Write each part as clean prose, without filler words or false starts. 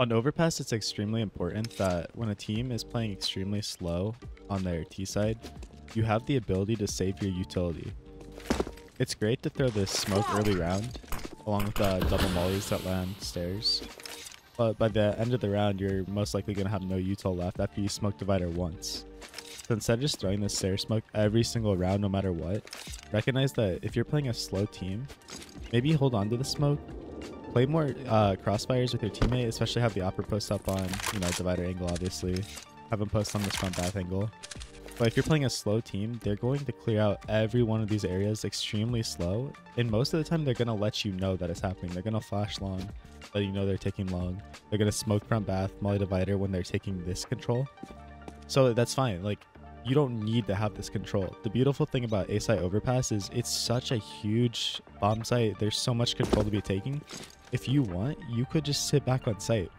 On Overpass, it's extremely important that when a team is playing extremely slow on their T side, you have the ability to save your utility. It's great to throw this smoke early round, along with the double mollies that land stairs. But by the end of the round, you're most likely going to have no util left after you smoke divider once. So instead of just throwing this stair smoke every single round no matter what, recognize that if you're playing a slow team, maybe hold on to the smoke. Play more crossfires with your teammate, especially have the upper post up on, divider angle, obviously. Have them post on this front bath angle. But if you're playing a slow team, they're going to clear out every one of these areas extremely slow. And most of the time, they're going to let you know that it's happening. They're going to flash long, letting you know they're taking long. They're going to smoke front bath, molly divider when they're taking this control. So that's fine. Like, you don't need to have this control. The beautiful thing about A site Overpass is it's such a huge bomb site. There's so much control to be taking. If you want, you could just sit back on site.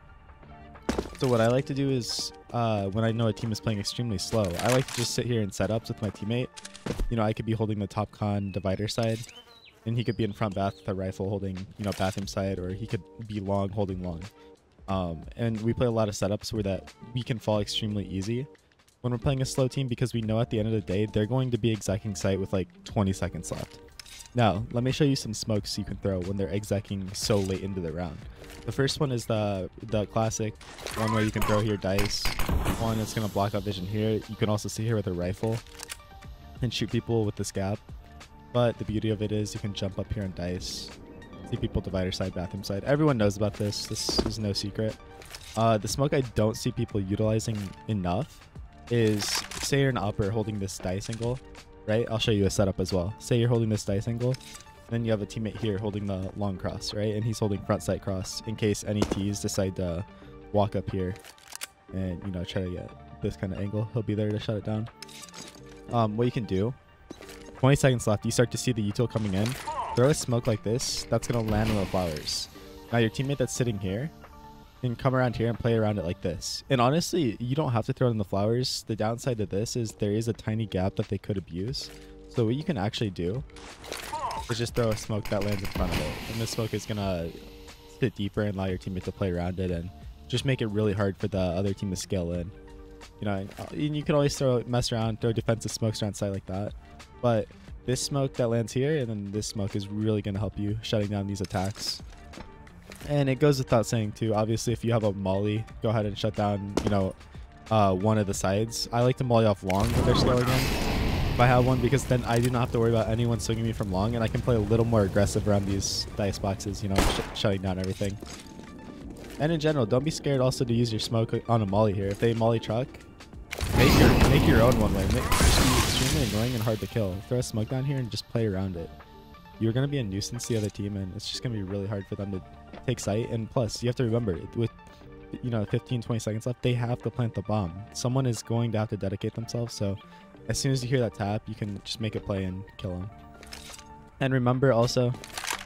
So what I like to do is, when I know a team is playing extremely slow, I like to just sit here in setups with my teammate. I could be holding the top con divider side, and he could be in front bath with a rifle holding, bathroom side, or he could be long holding long. And we play a lot of setups where that we can fall extremely easy when we're playing a slow team, because we know at the end of the day, they're going to be execing site with like 20 seconds left. Now, let me show you some smokes you can throw when they're execing so late into the round. The first one is the classic one where you can throw here dice. One that's going to block out vision here. You can also see here with a rifle and shoot people with this gap. But the beauty of it is you can jump up here on dice. See people divider side, bathroom side. Everyone knows about this. This is no secret. The smoke I don't see people utilizing enough is, say you're an upper holding this dice angle. Right, I'll show you a setup as well. Say you're holding this dice angle, then you have a teammate here holding the long cross, right? And he's holding front sight cross in case any T's decide to walk up here and, try to get this kind of angle. He'll be there to shut it down. What you can do, 20 seconds left, you start to see the util coming in. Throw a smoke like this, that's going to land on the flowers. Now your teammate that's sitting here can come around here and play around it like this. And honestly, you don't have to throw it in the flowers. The downside to this is there is a tiny gap that they could abuse. So what you can actually do is just throw a smoke that lands in front of it. And this smoke is going to sit deeper and allow your teammate to play around it and just make it really hard for the other team to scale in. And you can always mess around, throw defensive smokes around side like that. But this smoke that lands here and then this smoke is really going to help you shutting down these attacks. And it goes without saying too, obviously if you have a molly, go ahead and shut down, one of the sides. I like to molly off long if they're scaling in, if I have one, because then I do not have to worry about anyone swinging me from long, and I can play a little more aggressive around these dice boxes, shutting down everything. And in general, don't be scared also to use your smoke on a molly here. If they molly truck, make your own one way. Just be extremely annoying and hard to kill. Throw a smoke down here and just play around it. You're going to be a nuisance to the other team, and it's just going to be really hard for them to take sight. And plus, you have to remember, with 15-20 seconds left, they have to plant the bomb. Someone is going to have to dedicate themselves, so as soon as you hear that tap, you can just make a play and kill them. And remember also,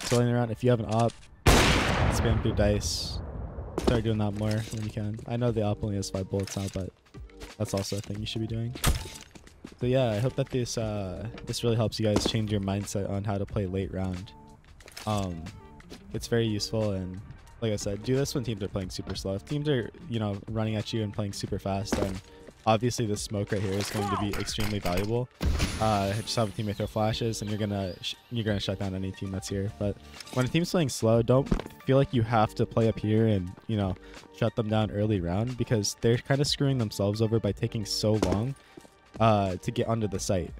sailing around, if you have an op, spam through dice. Start doing that more when you can. I know the op only has 5 bullets now, but that's also a thing you should be doing. So yeah, I hope that this really helps you guys change your mindset on how to play late round. It's very useful, and like I said, do this when teams are playing super slow. If teams are running at you and playing super fast, then obviously this smoke right here is going to be extremely valuable. Just have a teammate throw flashes, and you're gonna shut down any team that's here. But when a team's playing slow, don't feel like you have to play up here and shut them down early round, because they're kind of screwing themselves over by taking so long to get onto the site.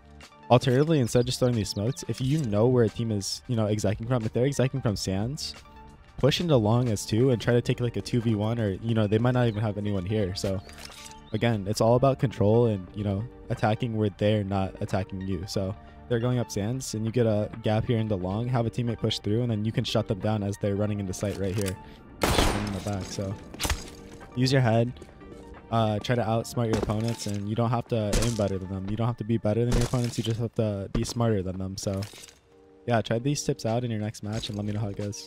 Alternatively, instead of just throwing these smokes, if you know where a team is execing from, if they're execing from sands, push into long as 2 and try to take like a 2v1, or they might not even have anyone here. So again, it's all about control and attacking where they're not attacking you. So they're going up sands and you get a gap here into long, have a teammate push through, and then you can shut them down as they're running into sight right here, shooting in the back. So use your head. Try to outsmart your opponents, and you don't have to aim better than them. You don't have to be better than your opponents. You just have to be smarter than them. So yeah, try these tips out in your next match and let me know how it goes.